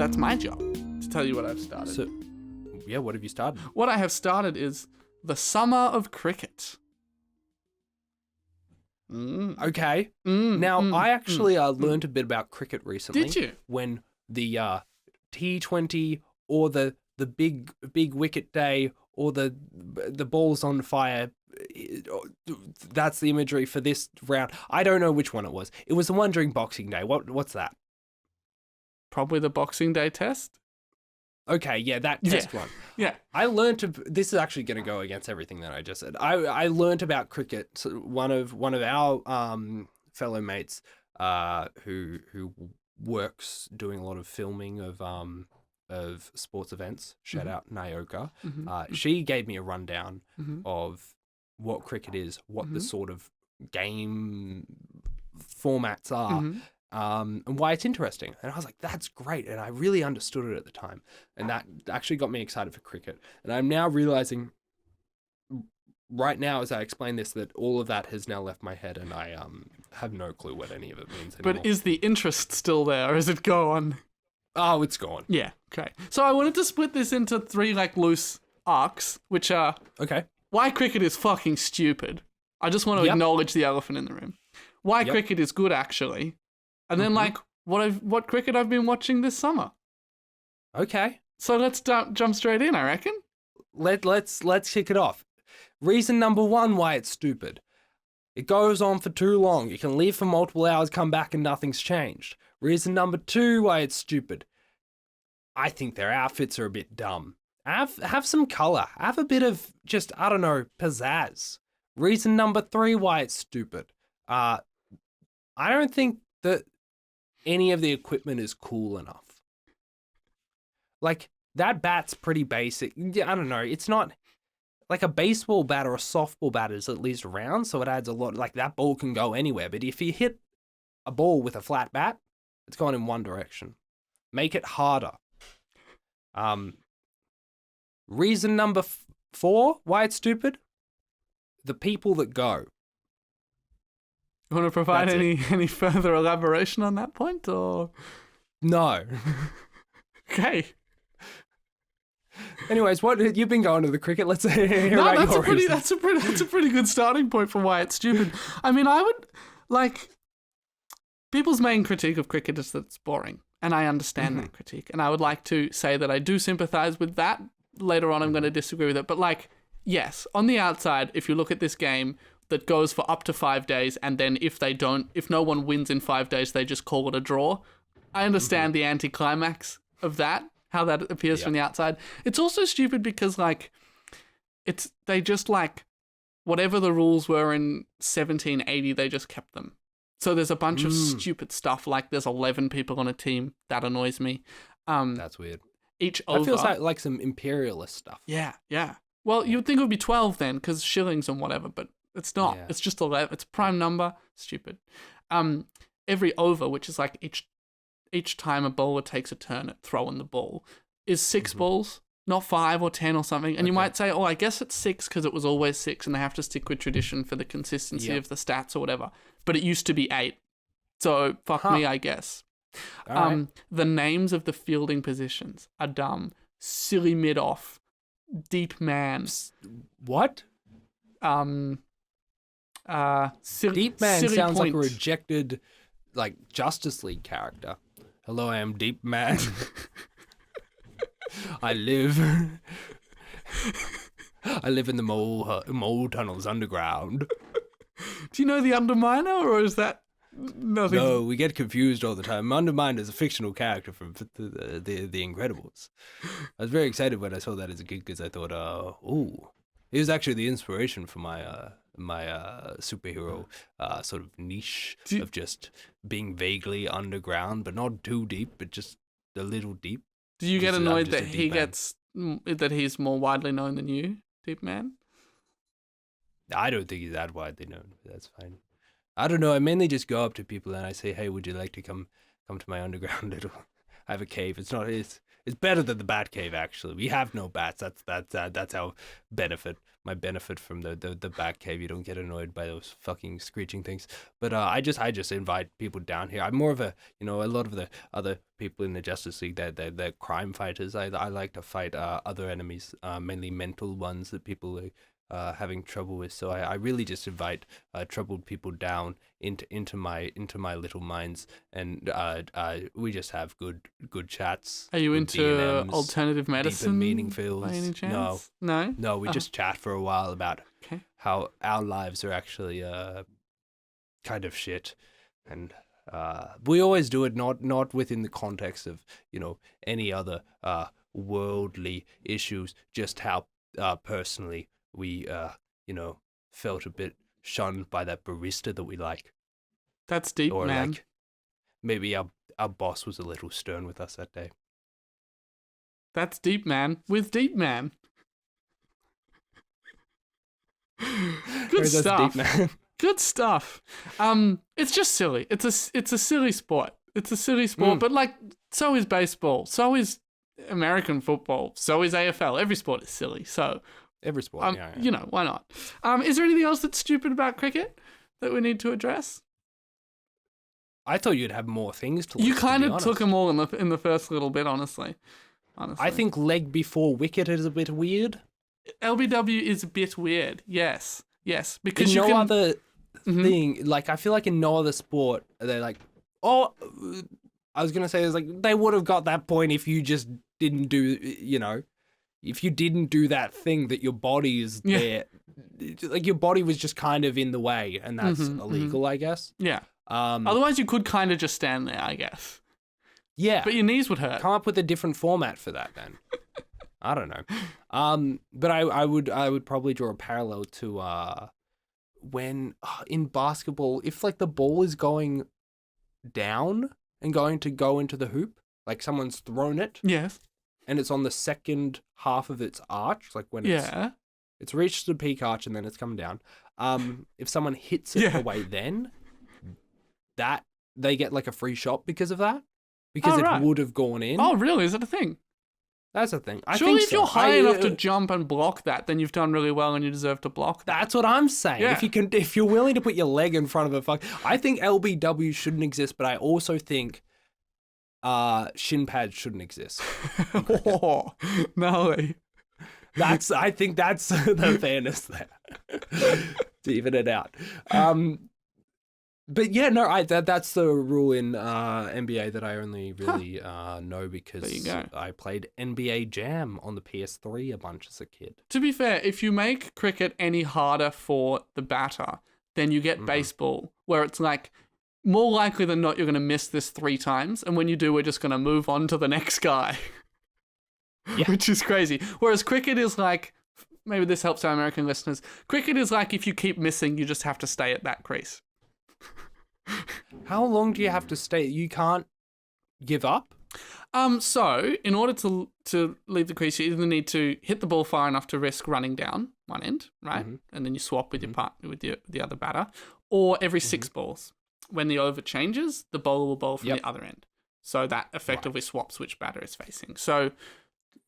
that's my job to tell you what I've started. So, yeah, what have you started? What I have started is the Summer of Cricket. Okay. I actually learned a bit about cricket recently. Did you? When the T20 or the big wicket day or the ball's on fire, that's the imagery for this round. I don't know which one it was. It was the one during Boxing Day. What's that? Probably the Boxing Day test. Okay, yeah, that test one. Yeah. I learned this is actually going to go against everything that I just said. I learned about cricket. So one of our fellow mates who works doing a lot of filming of sports events. Shout out Nayoka. She gave me a rundown of what cricket is, what the sort of game formats are. And why it's interesting. And I was like, that's great. And I really understood it at the time. And that actually got me excited for cricket. And I'm now realizing right now as I explain this that all of that has now left my head and I have no clue what any of it means anymore. But is the interest still there or is it gone? Oh, it's gone. Yeah, okay. So I wanted to split this into 3 loose arcs, which are Okay. why cricket is fucking stupid. I just want to acknowledge the elephant in the room. Why cricket is good, actually. And then, what cricket I've been watching this summer. Okay. So let's jump straight in, I reckon. Let's kick it off. Reason number 1 why it's stupid. It goes on for too long. You can leave for multiple hours, come back, and nothing's changed. Reason number 2 why it's stupid. I think their outfits are a bit dumb. Have some color. Have a bit of just, I don't know, pizzazz. Reason number 3 why it's stupid. I don't think that any of the equipment is cool enough. Like, that bat's pretty basic. I don't know. It's not like a baseball bat or a softball bat is at least round, so it adds a lot. Like, that ball can go anywhere. But if you hit a ball with a flat bat, it's going in one direction. Make it harder. Reason number 4 why it's stupid. The people that go. You want to provide any further elaboration on that point, or no? Okay. Anyways, what you've been going to the cricket? Let's hear that's a pretty good starting point for why it's stupid. I mean, I would people's main critique of cricket is that it's boring, and I understand that critique, and I would like to say that I do sympathise with that. Later on, I'm going to disagree with it, but yes, on the outside, if you look at this game that goes for up to 5 days, and then if no one wins in 5 days, they just call it a draw. I understand the anticlimax of that, how that appears from the outside. It's also stupid because they just whatever the rules were in 1780, they just kept them. So there's a bunch of stupid stuff, like there's 11 people on a team. That annoys me. That's weird. Each over. That feels like some imperialist stuff. Yeah. Well, you would think it would be 12 then, because shillings and whatever, but it's not. Yeah. It's just 11. It's a prime number. Stupid. Every over, which is each time a bowler takes a turn at throwing the ball, is 6 balls, not 5 or 10 or something. And you might say, I guess it's 6 because it was always 6 and they have to stick with tradition for the consistency of the stats or whatever. But it used to be 8. So fuck me, I guess. Right. The names of the fielding positions are dumb. Silly mid-off. Deep man. What? Deep man sounds like a rejected, Justice League character. Hello, I am Deep Man. I live in the mole tunnels underground. Do you know the Underminer, or is that nothing? No, we get confused all the time. Underminer is a fictional character from the Incredibles. I was very excited when I saw that as a kid because I thought, it was actually the inspiration for my superhero sort of niche of just being vaguely underground, but not too deep, but just a little deep. Do you get annoyed that he's more widely known than you, Deep Man? I don't think he's that widely known, but that's fine. I don't know. I mainly just go up to people and I say, "Hey, would you like to come to my underground little have a cave. It's not. It's better than the bat cave. Actually, we have no bats. That's our benefit. My benefit from the bat cave. You don't get annoyed by those fucking screeching things. But I just invite people down here. I'm more of a a lot of the other people in the Justice League. They're crime fighters. I like to fight other enemies, mainly mental ones that people are having trouble with. So I really just invite troubled people down into my little minds, and we just have good chats. Are you good into D&Ms, alternative deep and medicine? meaningful? By any chance? No. We just chat for a while about Okay. how our lives are actually kind of shit, and we always do it not within the context of any other worldly issues, just how personally we felt a bit shunned by that barista that we like. That's deep, Or man. like maybe our boss was a little stern with us that day. That's deep, man. With deep, man. Good That's stuff. deep, man. Good stuff. It's just silly. It's a silly sport. It's a silly sport, but like so is baseball. So is American football. So is AFL. Every sport is silly. So Every sport, yeah. Why not? Is there anything else that's stupid about cricket that we need to address? I thought you'd have more things to. You kind to be of honest. took them all in the first little bit, honestly. I think leg before wicket is a bit weird. LBW is a bit weird. Yes, because In you no can. other thing, like I feel like in no other sport, they're like, oh, I was gonna say it's like they would have got that point if you just didn't do, if you didn't do that thing that your body is there, like your body was just kind of in the way, and that's illegal, I guess. Yeah. Otherwise, you could kind of just stand there, I guess. Yeah, But your knees would hurt. come up with a different format for that then. I don't know. But I would probably draw a parallel to when in basketball, if like the ball is going down and going to go into the hoop, like someone's thrown it Yes. and it's on the second half of its arch, like when it's reached the peak arch and then it's come down. If someone hits it away, then that they get like a free shot because of that, because it would have gone in. Oh, really? Is that a thing? That's the thing. I Surely think if you're so. high enough to jump and block that, then you've done really well and you deserve to block that. That's what I'm saying. Yeah. If you're willing to put your leg in front of I think LBW shouldn't exist, but I also think shin pads shouldn't exist. Oh, no. I think that's the fairness there to even it out. But yeah, no, that's the rule in NBA that I only really know because I played NBA Jam on the PS3 a bunch as a kid. To be fair, if you make cricket any harder for the batter, then you get baseball, where it's like, more likely than not, you're going to miss this 3 times, and when you do, we're just going to move on to the next guy. Yeah. Which is crazy. Whereas cricket is like, maybe this helps our American listeners, cricket is like if you keep missing, you just have to stay at that crease. How long do you have to stay? You can't give up? So in order to leave the crease, you either need to hit the ball far enough to risk running down one end, right? And then you swap with your partner, with the other batter, or every 6 balls. When the over changes, the bowler will bowl from the other end. So that effectively swaps which batter is facing. So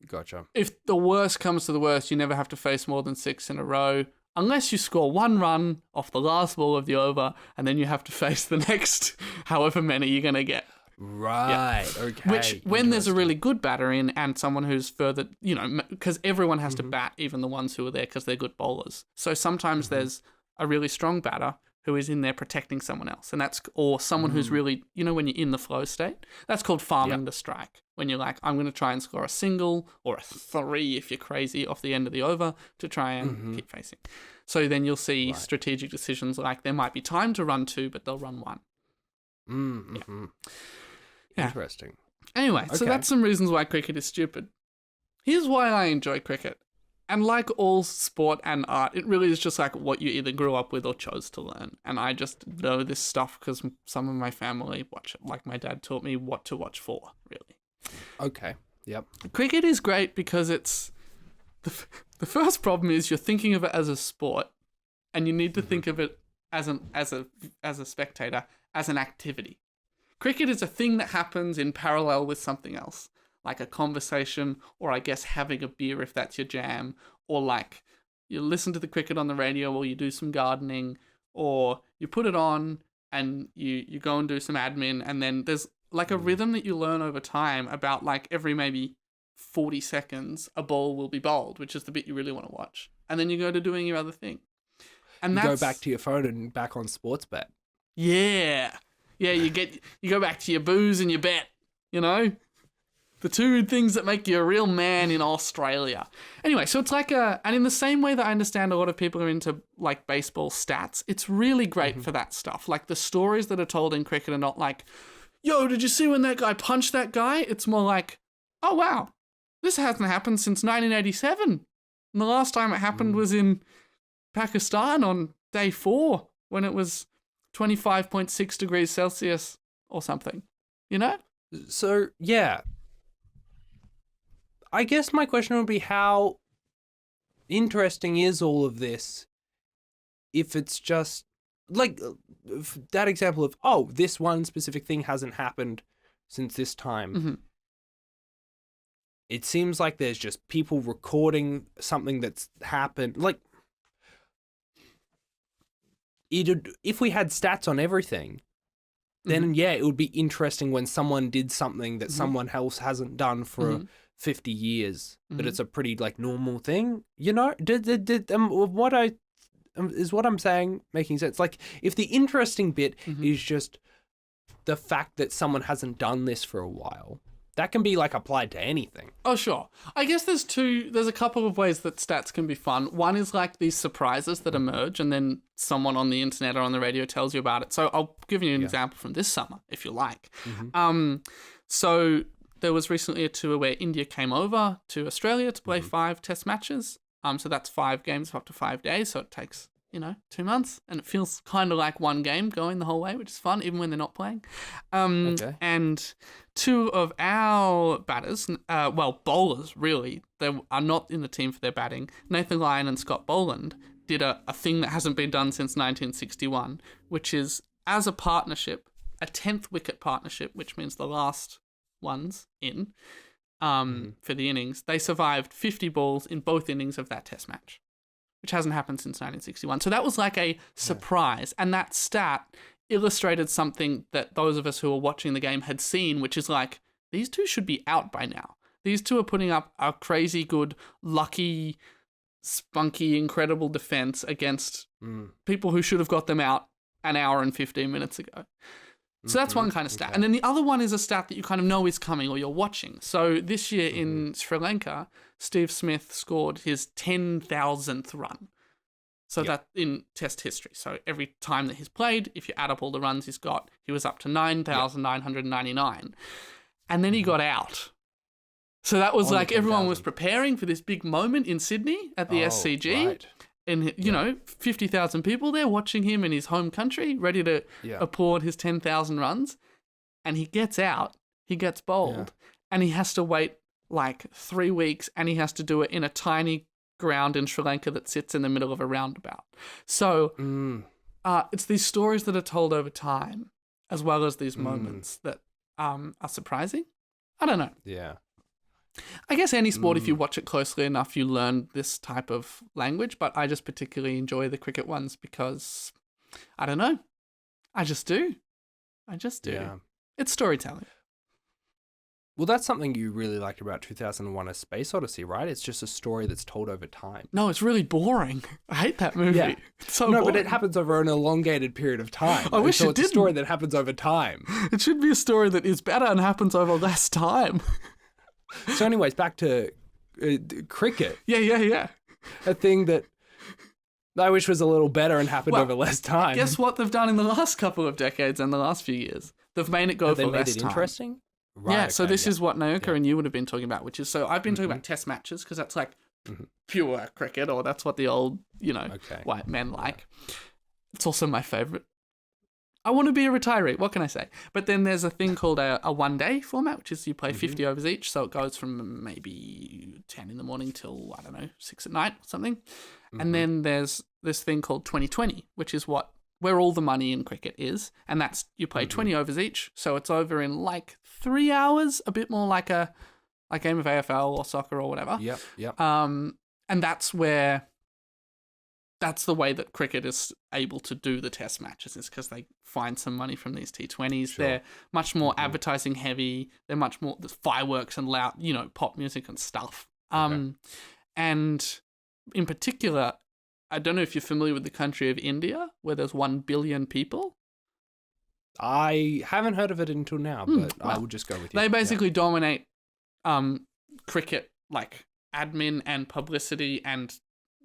Gotcha. if the worst comes to the worst, you never have to face more than 6 in a row, unless you score 1 run off the last ball of the over, and then you have to face the next however many you're going to get. Right, okay. Which, when there's a really good batter in and someone who's further, because everyone has to bat, even the ones who are there because they're good bowlers. So sometimes there's a really strong batter who is in there protecting someone else. And or someone who's really, when you're in the flow state, that's called farming the strike. When you're like, I'm going to try and score a single or a 3 if you're crazy off the end of the over to try and keep facing. So then you'll see strategic decisions like there might be time to run 2, but they'll run 1. Yeah. Interesting. Anyway, so that's some reasons why cricket is stupid. Here's why I enjoy cricket. And like all sport and art, it really is just like what you either grew up with or chose to learn. And I just know this stuff because some of my family watch it. Like my dad taught me what to watch for, really. Okay. Yep. Cricket is great because it's... The first problem is you're thinking of it as a sport, and you need to think of it as a spectator, as an activity. Cricket is a thing that happens in parallel with something else, like a conversation, or I guess having a beer if that's your jam, or like you listen to the cricket on the radio or you do some gardening, or you put it on and you go and do some admin, and then there's like a rhythm that you learn over time about like every maybe 40 seconds a ball will be bowled, which is the bit you really want to watch. And then you go to doing your other thing. And You that's, go back to your phone and back on Sportsbet. yeah. Yeah, you go back to your booze and your bet, you know? The two things that make you a real man in Australia. Anyway, so it's like and in the same way that I understand a lot of people are into like baseball stats, it's really great for that stuff. Like the stories that are told in cricket are not like, yo, did you see when that guy punched that guy? It's more like, oh wow, this hasn't happened since 1987. And the last time it happened was in Pakistan on day 4 when it was 25.6 degrees Celsius or something, you know? So, yeah. I guess my question would be, how interesting is all of this if it's just like that example of, oh, this one specific thing hasn't happened since this time. Mm-hmm. It seems like there's just people recording something that's happened. Like, if we had stats on everything, then yeah, it would be interesting when someone did something that someone else hasn't done for 50 years, but it's a pretty like normal thing, you know? What I'm saying making sense? Like, if the interesting bit is just the fact that someone hasn't done this for a while, that can be like applied to anything. Oh, sure. I guess there's a couple of ways that stats can be fun. One is like these surprises that emerge and then someone on the internet or on the radio tells you about it. So I'll give you an example from this summer, if you like. So there was recently a tour where India came over to Australia to play 5 test matches. So that's 5 games for up to 5 days. So it takes, 2 months, and it feels kind of like one game going the whole way, which is fun, even when they're not playing. And 2 of our batters, bowlers, really, they are not in the team for their batting. Nathan Lyon and Scott Boland did a thing that hasn't been done since 1961, which is, as a partnership, a 10th wicket partnership, which means the last ones in, for the innings, they survived 50 balls in both innings of that test match, which hasn't happened since 1961. So that was like a surprise. And that stat illustrated something that those of us who were watching the game had seen, which is like, these 2 should be out by now. These 2 are putting up a crazy good, lucky, spunky, incredible defense against people who should have got them out an hour and 15 minutes ago. So that's one kind of stat. And then the other one is a stat that you kind of know is coming or you're watching. So this year in Sri Lanka, Steve Smith scored his 10,000th run. So that in test history. So every time that he's played, if you add up all the runs he's got, he was up to 9,999. And then he got out. So that was like everyone was preparing for this big moment in Sydney at the SCG. Right. And, 50,000 people there watching him in his home country, ready to applaud his 10,000 runs. And he gets out, he gets bowled, and he has to wait like 3 weeks, and he has to do it in a tiny ground in Sri Lanka that sits in the middle of a roundabout. So it's these stories that are told over time, as well as these moments that are surprising. I don't know. Yeah. I guess any sport, if you watch it closely enough, you learn this type of language, but I just particularly enjoy the cricket ones because, I don't know, I just do. Yeah. It's storytelling. Well, that's something you really liked about 2001: A Space Odyssey, right? It's just a story that's told over time. No, it's really boring. I hate that movie. Yeah. It's so boring. But it happens over an elongated period of time. I wish it didn't. It's a story that happens over time. It should be a story that is better and happens over less time. So anyways, back to cricket. Yeah. A thing that I wish was a little better and happened over less time. Guess what they've done in the last couple of decades and the last few years? They've made it go for less time. They made it interesting? Right, yeah, so this is what Naoka and you would have been talking about, which is, so I've been talking about test matches because that's like pure cricket, or that's what the old, white men like. It's also my favourite. I want to be a retiree. What can I say? But then there's a thing called a one-day format, which is you play 50 overs each. So it goes from maybe 10 in the morning till, 6 at night or something. And then there's this thing called 2020, which is what where all the money in cricket is, and that's you play 20 overs each, so it's over in like 3 hours, a bit more like a game of AFL or soccer or whatever. Yep. And that's the way that cricket is able to do the test matches, is because they find some money from these T20s. Sure. They're much more advertising heavy. They're much more there's fireworks and loud, pop music and stuff. Okay. And in particular, I don't know if you're familiar with the country of India, where there's 1 billion people. I haven't heard of it until now, but I will just go with you. They basically dominate cricket, like admin and publicity and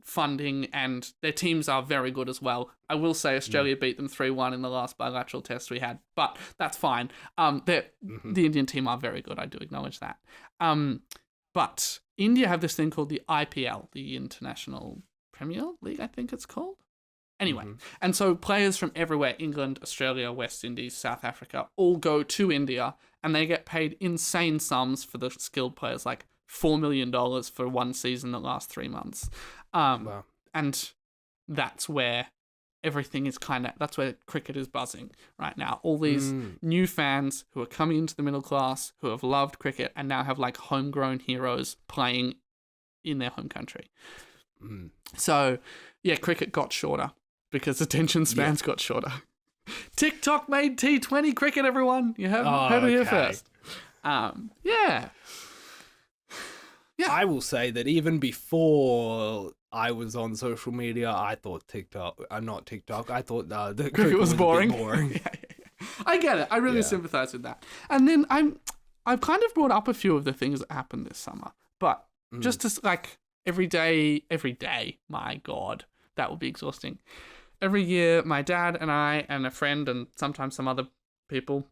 funding, and their teams are very good as well. I will say Australia beat them 3-1 in the last bilateral test we had, but that's fine. The Indian team are very good, I do acknowledge that. But India have this thing called the IPL, the International Premier League, I think it's called. Anyway, and so players from everywhere, England, Australia, West Indies, South Africa, all go to India, and they get paid insane sums for the skilled players, like $4 million for one season that lasts 3 months. Wow. And that's where everything is that's where cricket is buzzing right now. All these new fans who are coming into the middle class, who have loved cricket and now have like homegrown heroes playing in their home country. So, yeah, cricket got shorter because attention spans got shorter. TikTok made T20 cricket, everyone. You heard it here first. Yeah. I will say that even before I was on social media, I thought not TikTok. I thought the cricket was boring. A bit boring. Yeah. I get it. I really sympathize with that. And then I've kind of brought up a few of the things that happened this summer, but just to like every day, my God, that would be exhausting. Every year, my dad and I and a friend and sometimes some other people,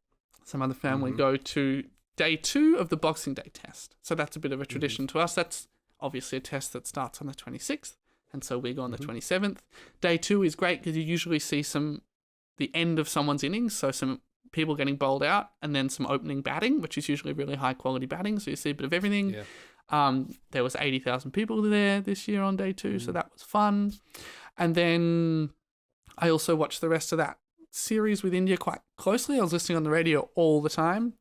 some other family go to day 2 of the Boxing Day test. So that's a bit of a tradition to us. That's obviously a test that starts on the 26th, and so we go on the 27th. Day 2 is great because you usually see the end of someone's innings, so some people getting bowled out, and then some opening batting, which is usually really high quality batting, so you see a bit of everything. Yeah. There was 80,000 people there this year on day 2, so that was fun. And then I also watched the rest of that series with India quite closely. I was listening on the radio all the time.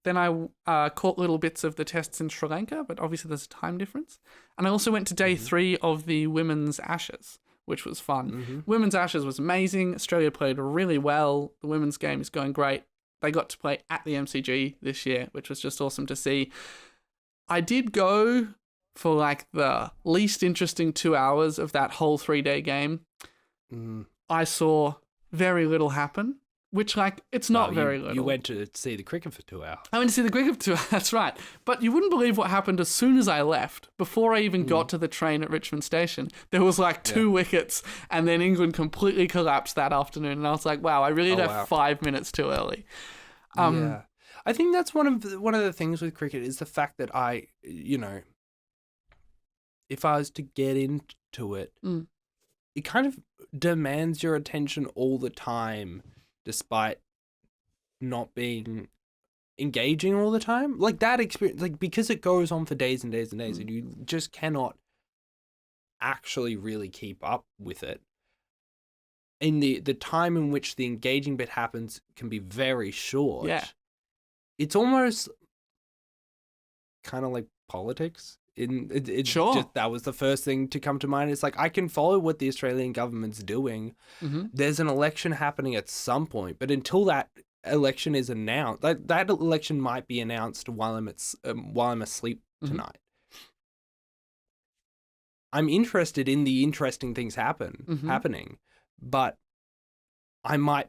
Then I caught little bits of the tests in Sri Lanka, but obviously there's a time difference. And I also went to day 3 of the Women's Ashes, which was fun. Women's Ashes was amazing. Australia played really well. The women's game is going great. They got to play at the MCG this year, which was just awesome to see. I did go for like the least interesting 2 hours of that whole 3-day game. I saw very little happen. Which, like, it's not very little. You went to see the cricket for 2 hours. I went to see the cricket for 2 hours, that's right. But you wouldn't believe what happened as soon as I left. Before I even got to the train at Richmond Station, there was like 2 wickets, and then England completely collapsed that afternoon. And I was like, wow, I really left 5 minutes too early. Yeah. I think that's one of the things with cricket is the fact that if I was to get into it, it kind of demands your attention all the time, despite not being engaging all the time. Like that experience, like because it goes on for days and days and days, and you just cannot actually really keep up with it. In the time in which the engaging bit happens can be very short. Yeah. It's almost kind of like politics. Sure. Just, that was the first thing to come to mind. It's like, I can follow what the Australian government's doing. There's an election happening at some point, but until that election is announced, that election might be announced while I'm asleep tonight. I'm interested in the interesting things happening, but I might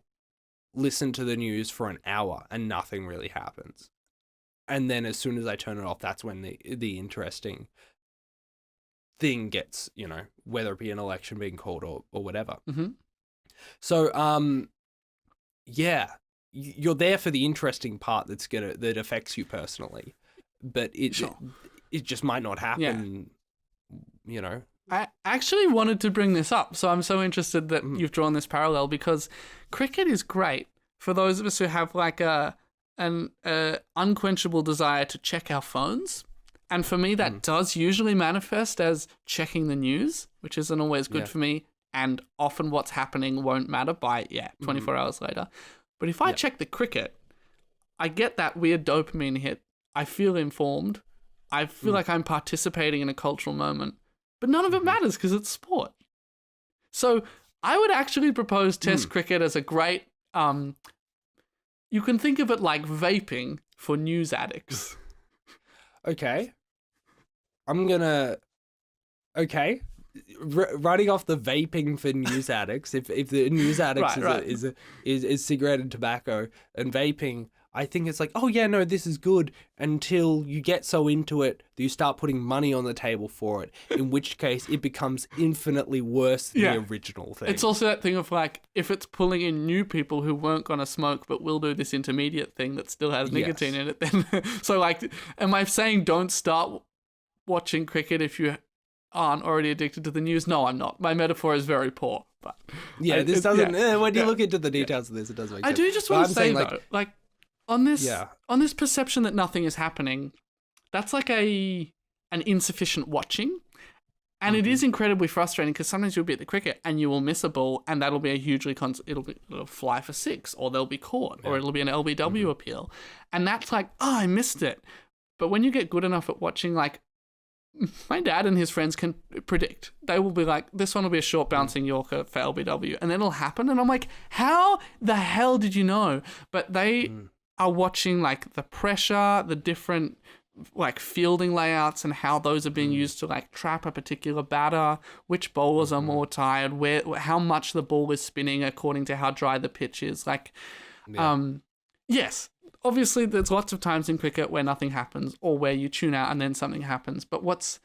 listen to the news for an hour and nothing really happens. And then as soon as I turn it off, that's when the interesting thing gets, whether it be an election being called or whatever. So, yeah, you're there for the interesting part that affects you personally, but it just might not happen, I actually wanted to bring this up, so I'm so interested that you've drawn this parallel, because cricket is great for those of us who have like an unquenchable desire to check our phones. And for me, that does usually manifest as checking the news, which isn't always good for me. and often what's happening won't matter by 24 hours later. But if I check the cricket, I get that weird dopamine hit. I feel informed. I feel like I'm participating in a cultural moment, but none of it matters because it's sport. So I would actually propose Test cricket as a great, you can think of it like vaping for news addicts. Okay. Running off the vaping for news addicts, if the news addicts is cigarette and tobacco, and vaping, I think it's like, oh yeah, no, this is good, until you get so into it that you start putting money on the table for it, in which case it becomes infinitely worse than the original thing. It's also that thing of like, if it's pulling in new people who weren't going to smoke but will do this intermediate thing that still has nicotine in it, then so like, am I saying don't start watching cricket if you aren't already addicted to the news? No, I'm not. My metaphor is very poor, but this doesn't. When you look into the details of this, it doesn't make sense. I do just want to say though, like on this perception that nothing is happening, that's like an insufficient watching, and it is incredibly frustrating because sometimes you'll be at the cricket and you will miss a ball, and that'll be a hugely it'll fly for 6, or they'll be caught, or it'll be an LBW appeal, and that's like, oh, I missed it. But when you get good enough at watching, like, my dad and his friends can predict. They will be like, this one will be a short bouncing Yorker for LBW, and then it'll happen. And I'm like, how the hell did you know? But they are watching like the pressure, the different like fielding layouts and how those are being used to like trap a particular batter, which bowlers are more tired, how much the ball is spinning according to how dry the pitch is. Like, yes. Obviously, there's lots of times in cricket where nothing happens or where you tune out and then something happens. But what's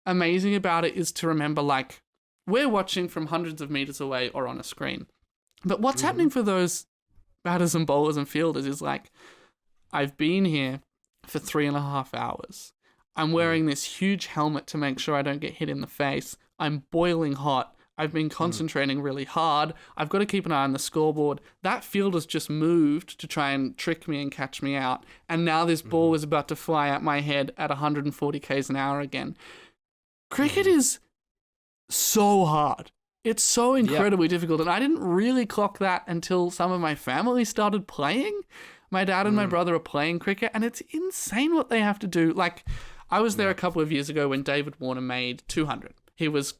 amazing about it is to remember, like, we're watching from hundreds of meters away or on a screen. But what's happening for those batters and bowlers and fielders is, like, I've been here for 3.5 hours. I'm wearing this huge helmet to make sure I don't get hit in the face. I'm boiling hot. I've been concentrating really hard. I've got to keep an eye on the scoreboard. That fielder's just moved to try and trick me and catch me out. And now this ball is about to fly at my head at 140 k's an hour again. Cricket is so hard. It's so incredibly difficult. And I didn't really clock that until some of my family started playing. My dad and my brother are playing cricket, and it's insane what they have to do. Like, I was there a couple of years ago when David Warner made 200. He was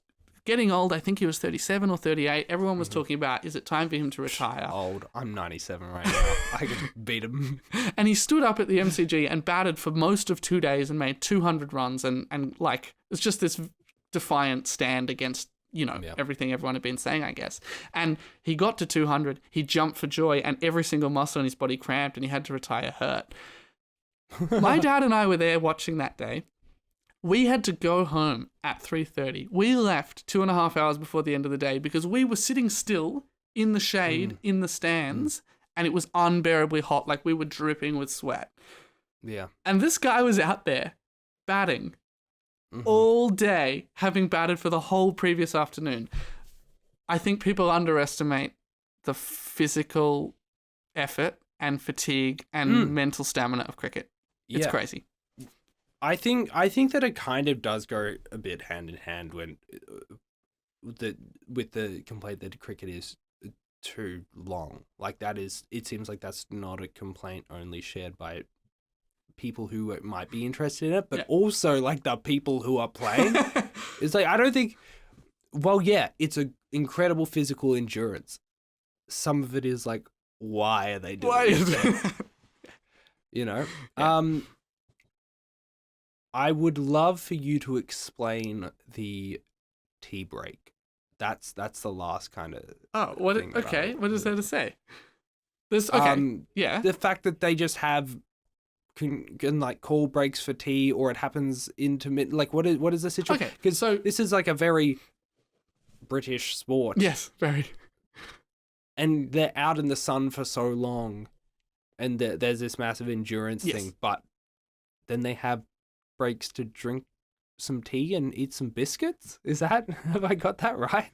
getting old. I think he was 37 or 38. Everyone was talking about, is it time for him to retire? Old. I'm 97 right now. I can beat him. And he stood up at the MCG and batted for most of 2 days and made 200 runs. And like, it's just this defiant stand against, everything everyone had been saying, I guess. And he got to 200. He jumped for joy, and every single muscle in his body cramped, and he had to retire hurt. My dad and I were there watching that day. We had to go home at 3:30. We left 2.5 hours before the end of the day because we were sitting still in the shade, in the stands, and it was unbearably hot. Like, we were dripping with sweat. Yeah. And this guy was out there batting all day, having batted for the whole previous afternoon. I think people underestimate the physical effort and fatigue and mental stamina of cricket. It's crazy. I think that it kind of does go a bit hand in hand when with the complaint that cricket is too long. Like, that is, it seems like that's not a complaint only shared by people who might be interested in it, but also like the people who are playing. It's like, I don't think. Well, yeah, it's an incredible physical endurance. Some of it is like, why are they doing it? I would love for you to explain the tea break. That's the last kind of. Oh, what? Okay, what is there to say? This the fact that they just have can like call breaks for tea, or it happens intermittent. Like, what is the situation? Okay, because this is like a very British sport. Yes, very. And they're out in the sun for so long, and there's this massive endurance thing. But then they have breaks to drink some tea and eat some biscuits. Is that, have I got that right?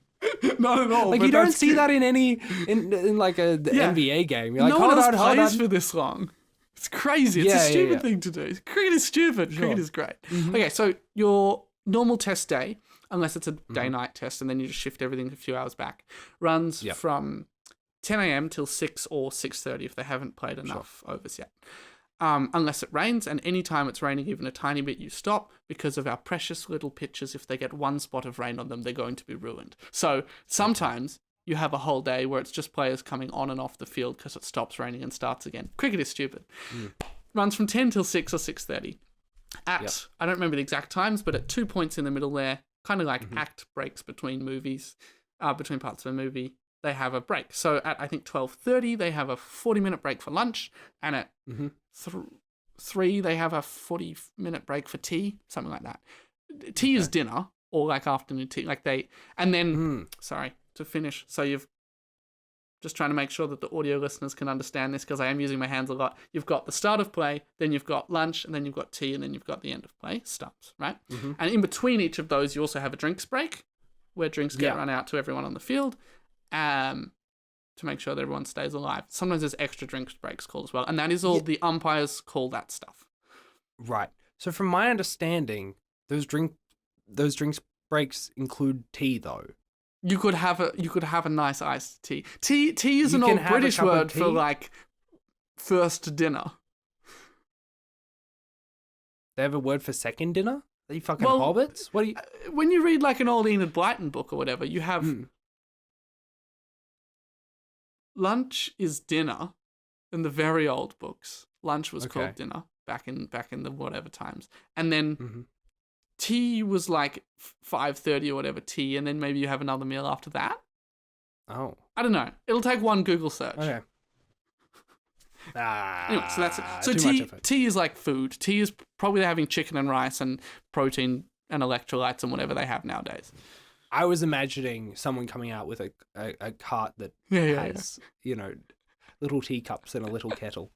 Not at all. Like, you don't see that in any in like a NBA game. You're like, hold on, for this long. It's crazy. It's a stupid thing to do. Cricket is stupid. Sure. Cricket is great. Okay, so your normal test day, unless it's a day-night test, and then you just shift everything a few hours back. Runs from 10 a.m. till 6 or 6:30 if they haven't played enough overs yet. Unless it rains, and anytime it's raining even a tiny bit, you stop, because of our precious little pitches. If they get one spot of rain on them, they're going to be ruined. So sometimes you have a whole day where it's just players coming on and off the field because it stops raining and starts again. Cricket is stupid. Runs from 10 till 6 or 6:30. At, I don't remember the exact times, but at 2 points in the middle there, kind of like act breaks between movies, between parts of a movie, they have a break. So at, I think, 12:30, they have a 40-minute break for lunch, and at 3, they have a 40-minute break for tea, something like that. Tea is dinner, or like afternoon tea, like they, and then, sorry, to finish, so you've, just trying to make sure that the audio listeners can understand this, because I am using my hands a lot. You've got the start of play, then you've got lunch, and then you've got tea, and then you've got the end of play, stops, right? And in between each of those, you also have a drinks break, where drinks get run out to everyone on the field, to make sure that everyone stays alive. Sometimes there's extra drinks breaks called as well, and that is all the umpires call that stuff. Right. So from my understanding, those drinks breaks include tea, though. You could have a nice iced tea. Tea is an old British word for like first dinner. They have a word for second dinner? Are you fucking hobbits? What do you? When you read like an old Enid Blyton book or whatever, you have lunch is dinner. In the very old books, lunch was called dinner back in the whatever times, and then tea was like 5:30 or whatever tea, and then maybe you have another meal after that. Oh, I don't know. It'll take one Google search. Okay. Anyway, so that's it. So tea is like food. Tea is probably they're having chicken and rice and protein and electrolytes and whatever they have nowadays. I was imagining someone coming out with a cart that has, little teacups and a little kettle.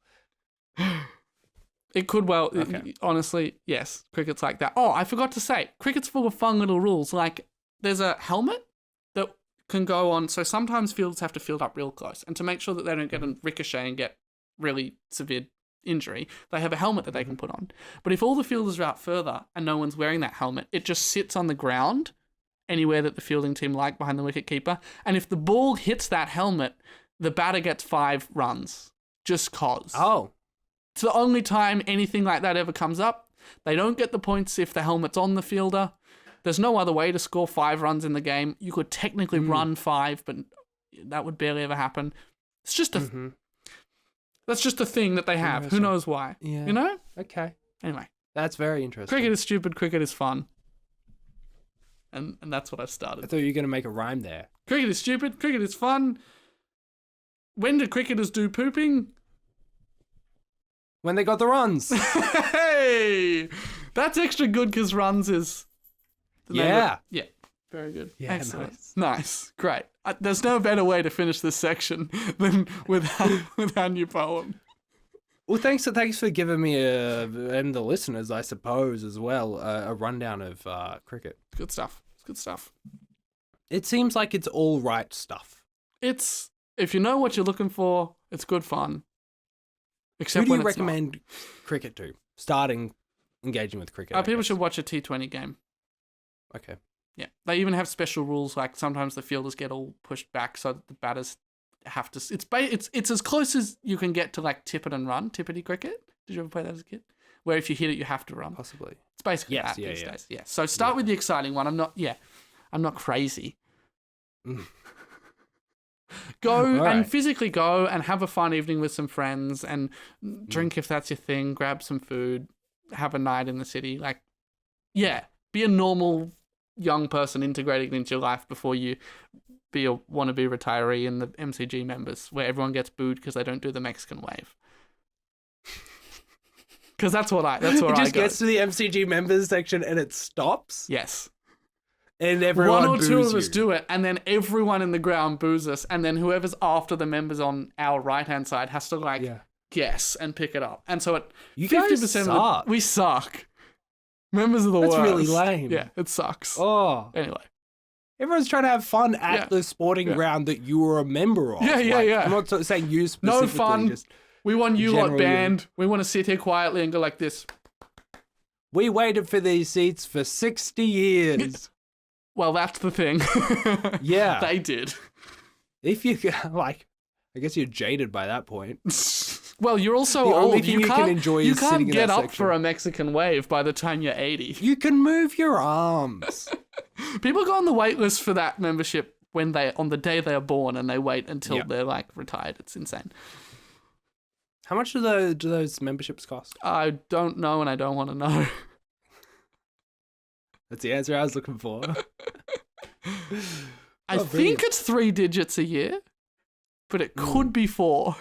It could honestly, yes, cricket's like that. Oh, I forgot to say, cricket's full of fun little rules. Like, there's a helmet that can go on, so sometimes fielders have to field up real close, and to make sure that they don't get a ricochet and get really severe injury, they have a helmet that they can put on. But if all the fielders are out further and no one's wearing that helmet, it just sits on the ground anywhere that the fielding team like behind the wicketkeeper, and if the ball hits that helmet, the batter gets 5 runs, just cause. Oh. It's the only time anything like that ever comes up. They don't get the points if the helmet's on the fielder. There's no other way to score 5 runs in the game. You could technically run 5, but that would barely ever happen. It's just a... That's just a thing that they have. Who knows why? Yeah. You know? Okay. Anyway. That's very interesting. Cricket is stupid. Cricket is fun. And that's what I've started. I thought you were going to make a rhyme there. Cricket is stupid. Cricket is fun. When do cricketers do pooping? When they got the runs. Hey! That's extra good because runs is... Yeah, very good. Yeah, excellent. Nice. Great. There's no better way to finish this section than with our new poem. Well, thanks for giving me and the listeners, I suppose, as well, a rundown of cricket. Good stuff. It's good stuff. It seems like it's all right stuff. It's, if you know what you're looking for, it's good fun. Except Who do when you it's recommend cricket to? Starting engaging with cricket. People should watch a T20 game. Okay. Yeah. They even have special rules, like sometimes the fielders get all pushed back so that the batters have to... It's as close as you can get to like tip it and run, tippity cricket. Did you ever play that as a kid? Where if you hit it, you have to run. Possibly. It's basically that these days. Yeah. So start with the exciting one. I'm not crazy. Go and physically go and have a fun evening with some friends and drink if that's your thing. Grab some food. Have a night in the city. Like, yeah, be a normal young person integrating into your life before you be a wannabe retiree in the MCG members, where everyone gets booed because they don't do the Mexican wave. Because that's where I go. It just gets to the MCG members section and it stops? Yes. And everyone One or two boos of us you. do it, and then everyone in the ground boos us, and then whoever's after the members on our right-hand side has to, guess and pick it up. And so at 50% suck. We suck. Members of the worst. That's really lame. Yeah, it sucks. Oh. Anyway. Everyone's trying to have fun at the sporting ground that you were a member of. Yeah. I'm not saying you specifically. No fun. We want you lot banned. We want to sit here quietly and go like this. We waited for these seats for 60 years. Well, that's the thing. Yeah. They did. If you like, I guess you're jaded by that point. Well, you're also The only old. thing you can enjoy you is can't sitting in get that up section. for a Mexican wave by the time you're 80. You can move your arms. People go on the wait list for that membership on the day they are born, and they wait until Yeah. they're like retired. It's insane. How much do those memberships cost? I don't know, and I don't want to know. That's the answer I was looking for. I think it's 3 digits a year, but it could be 4.